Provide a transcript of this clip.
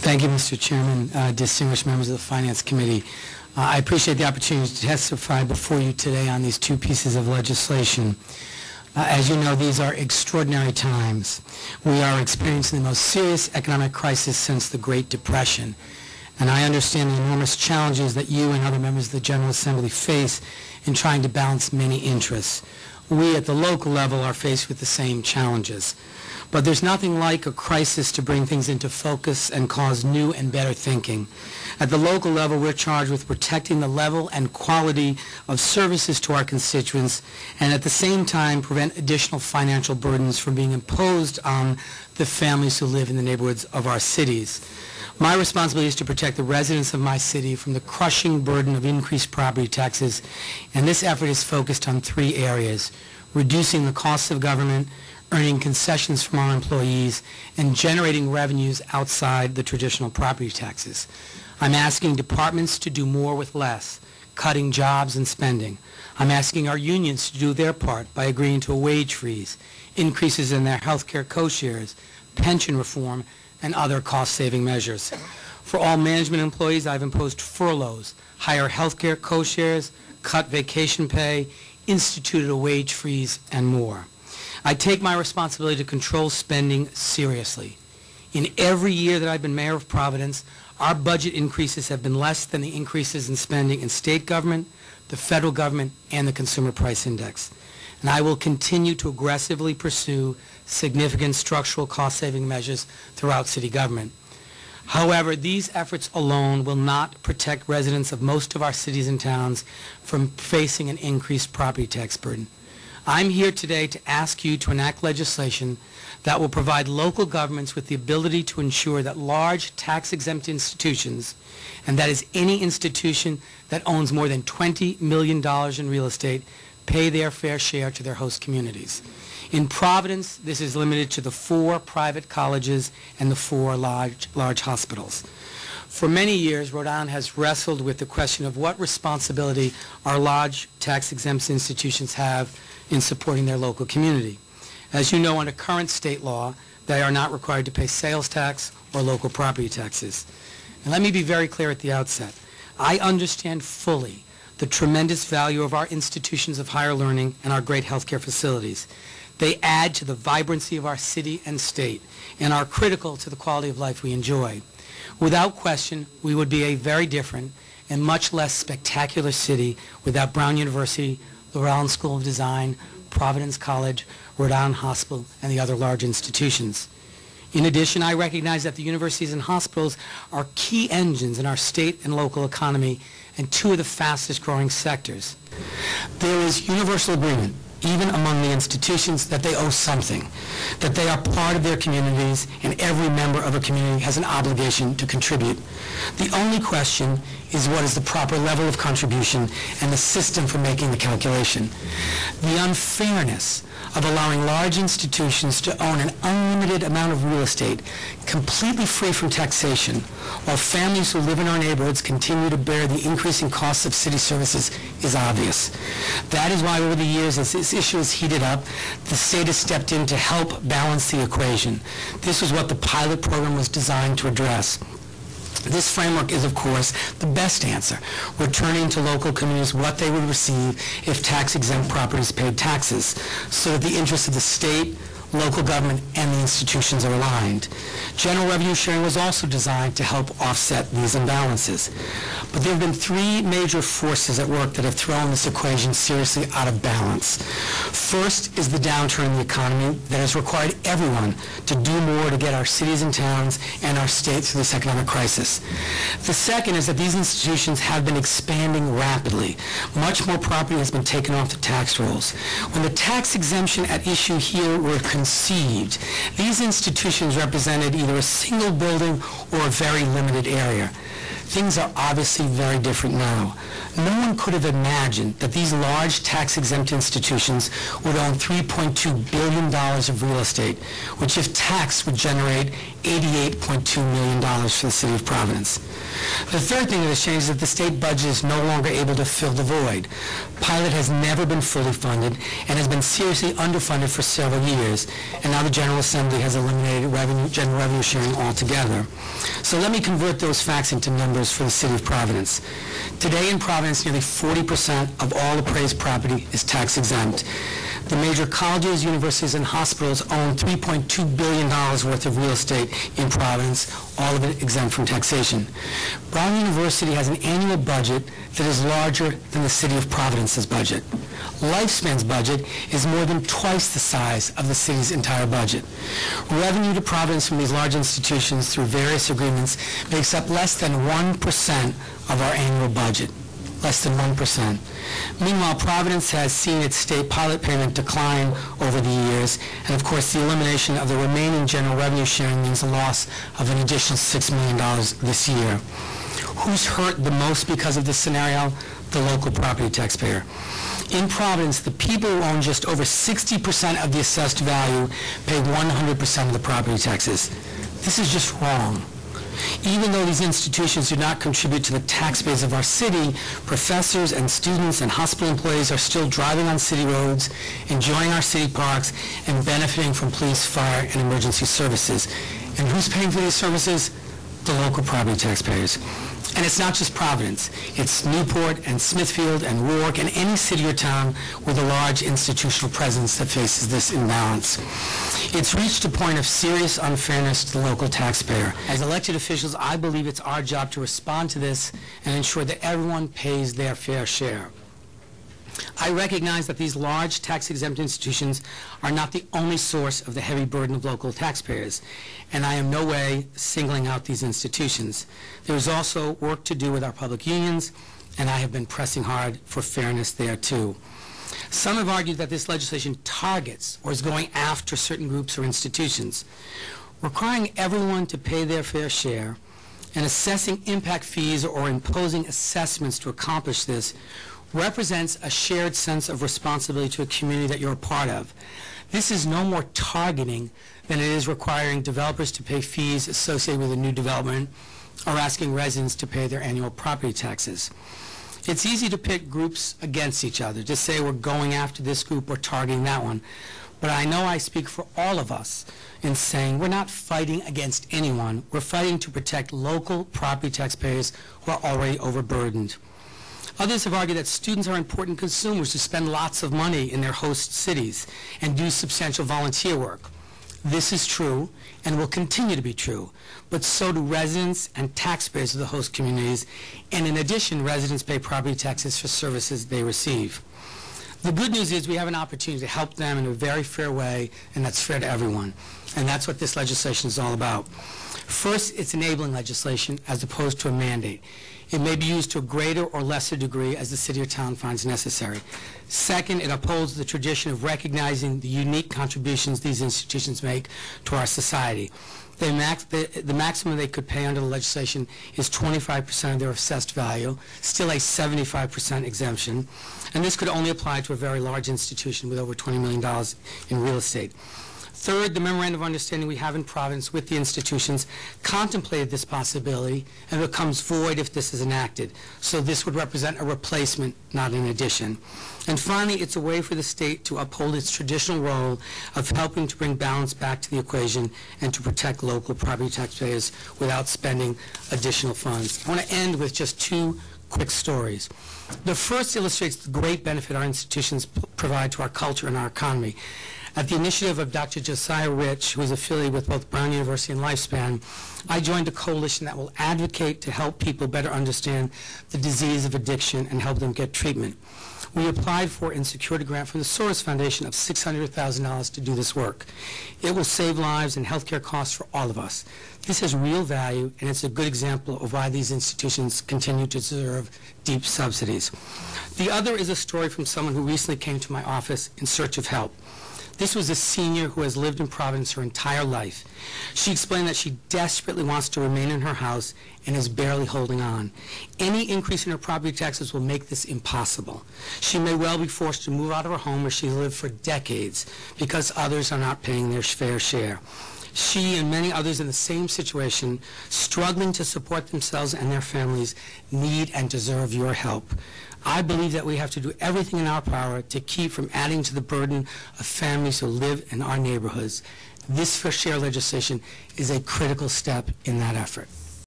Thank you, Mr. Chairman, distinguished members of the Finance Committee. I appreciate the opportunity to testify before you today on these two pieces of legislation. As you know, these are extraordinary times. We are experiencing the most serious economic crisis since the Great Depression. And I understand the enormous challenges that you and other members of the General Assembly face in trying to balance many interests. We at the local level are faced with the same challenges. But there's nothing like a crisis to bring things into focus and cause new and better thinking. At the local level, we're charged with protecting the level and quality of services to our constituents and at the same time prevent additional financial burdens from being imposed on the families who live in the neighborhoods of our cities. My responsibility is to protect the residents of my city from the crushing burden of increased property taxes, and this effort is focused on three areas: reducing the costs of government, earning concessions from our employees, and generating revenues outside the traditional property taxes. I'm asking departments to do more with less, cutting jobs and spending. I'm asking our unions to do their part by agreeing to a wage freeze, increases in their health care co-shares, pension reform, and other cost-saving measures. For all management employees, I've imposed furloughs, higher health care co-shares, cut vacation pay, instituted a wage freeze, and more. I take my responsibility to control spending seriously. In every year that I've been mayor of Providence, our budget increases have been less than the increases in spending in state government, the federal government, and the Consumer Price Index. And I will continue to aggressively pursue significant structural cost-saving measures throughout city government. However, these efforts alone will not protect residents of most of our cities and towns from facing an increased property tax burden. I'm here today to ask you to enact legislation that will provide local governments with the ability to ensure that large tax-exempt institutions, and that is any institution that owns more than $20 million in real estate, pay their fair share to their host communities. In Providence, this is limited to the 4 private colleges and the 4 large hospitals. For many years, Rhode Island has wrestled with the question of what responsibility our large tax-exempt institutions have in supporting their local community. As you know, under current state law, they are not required to pay sales tax or local property taxes. And let me be very clear at the outset. I understand fully the tremendous value of our institutions of higher learning and our great healthcare facilities. They add to the vibrancy of our city and state and are critical to the quality of life we enjoy. Without question, we would be a very different and much less spectacular city without Brown University, the Rhode Island School of Design, Providence College, Rhode Island Hospital, and the other large institutions. In addition, I recognize that the universities and hospitals are key engines in our state and local economy and 2 of the fastest growing sectors. There is universal agreement, even among the institutions, that they owe something, that they are part of their communities, and every member of a community has an obligation to contribute. The only question is what is the proper level of contribution and the system for making the calculation. The unfairness of allowing large institutions to own an unlimited amount of real estate completely free from taxation, while families who live in our neighborhoods continue to bear the increasing costs of city services, is obvious. That is why over the years, as this issue has heated up, the state has stepped in to help balance the equation. This is what the pilot program was designed to address. This framework is, of course, the best answer, returning to local communities what they would receive if tax-exempt properties paid taxes, so that the interests of the state, local government, and the institutions are aligned. General revenue sharing was also designed to help offset these imbalances. But there have been 3 major forces at work that have thrown this equation seriously out of balance. First is the downturn in the economy that has required everyone to do more to get our cities and towns and our state through this economic crisis. The second is that these institutions have been expanding rapidly. Much more property has been taken off the tax rolls. When the tax exemption at issue here were conceived, these institutions represented either a single building or a very limited area. Things are obviously very different now. No one could have imagined that these large tax-exempt institutions would own $3.2 billion of real estate, which if taxed would generate $88.2 million for the city of Providence. The third thing that has changed is that the state budget is no longer able to fill the void. Pilot has never been fully funded and has been seriously underfunded for several years, and now the General Assembly has eliminated general revenue sharing altogether. So let me convert those facts into numbers for the city of Providence. Today in Providence, nearly 40% of all appraised property is tax exempt. The major colleges, universities, and hospitals own $3.2 billion worth of real estate in Providence, all of it exempt from taxation. Brown University has an annual budget that is larger than the city of Providence's budget. Lifespan's budget is more than twice the size of the city's entire budget. Revenue to Providence from these large institutions through various agreements makes up less than 1% of our annual budget. Less than 1%. Meanwhile, Providence has seen its state pilot payment decline over the years, and of course the elimination of the remaining general revenue sharing means a loss of an additional $6 million this year. Who's hurt the most because of this scenario? The local property taxpayer. In Providence, the people who own just over 60% of the assessed value pay 100% of the property taxes. This is just wrong. Even though these institutions do not contribute to the tax base of our city, professors and students and hospital employees are still driving on city roads, enjoying our city parks, and benefiting from police, fire, and emergency services. And who's paying for these services? The local property taxpayers. And it's not just Providence. It's Newport and Smithfield and Rourke and any city or town with a large institutional presence that faces this imbalance. It's reached a point of serious unfairness to the local taxpayer. As elected officials, I believe it's our job to respond to this and ensure that everyone pays their fair share. I recognize that these large tax-exempt institutions are not the only source of the heavy burden of local taxpayers, and I am no way singling out these institutions. There is also work to do with our public unions, and I have been pressing hard for fairness there too. Some have argued that this legislation targets or is going after certain groups or institutions. Requiring everyone to pay their fair share and assessing impact fees or imposing assessments to accomplish this represents a shared sense of responsibility to a community that you're a part of. This is no more targeting than it is requiring developers to pay fees associated with a new development or asking residents to pay their annual property taxes. It's easy to pit groups against each other, to say we're going after this group or targeting that one. But I know I speak for all of us in saying we're not fighting against anyone. We're fighting to protect local property taxpayers who are already overburdened. Others have argued that students are important consumers who spend lots of money in their host cities and do substantial volunteer work. This is true and will continue to be true, but so do residents and taxpayers of the host communities, and in addition, residents pay property taxes for services they receive. The good news is we have an opportunity to help them in a very fair way, and that's fair to everyone, and that's what this legislation is all about. First, it's enabling legislation as opposed to a mandate. It may be used to a greater or lesser degree as the city or town finds necessary. Second, it upholds the tradition of recognizing the unique contributions these institutions make to our society. The maximum they could pay under the legislation is 25% of their assessed value, still a 75% exemption, and this could only apply to a very large institution with over $20 million in real estate. Third, the memorandum of understanding we have in Providence with the institutions contemplated this possibility and becomes void if this is enacted. So this would represent a replacement, not an addition. And finally, it's a way for the state to uphold its traditional role of helping to bring balance back to the equation and to protect local property taxpayers without spending additional funds. I want to end with just two quick stories. The first illustrates the great benefit our institutions provide to our culture and our economy. At the initiative of Dr. Josiah Rich, who is affiliated with both Brown University and Lifespan, I joined a coalition that will advocate to help people better understand the disease of addiction and help them get treatment. We applied for and secured a grant from the Soros Foundation of $600,000 to do this work. It will save lives and healthcare costs for all of us. This has real value, and it's a good example of why these institutions continue to deserve deep subsidies. The other is a story from someone who recently came to my office in search of help. This was a senior who has lived in Providence her entire life. She explained that she desperately wants to remain in her house and is barely holding on. Any increase in her property taxes will make this impossible. She may well be forced to move out of her home where she lived for decades because others are not paying their fair share. She and many others in the same situation, struggling to support themselves and their families, need and deserve your help. I believe that we have to do everything in our power to keep from adding to the burden of families who live in our neighborhoods. This fair share legislation is a critical step in that effort.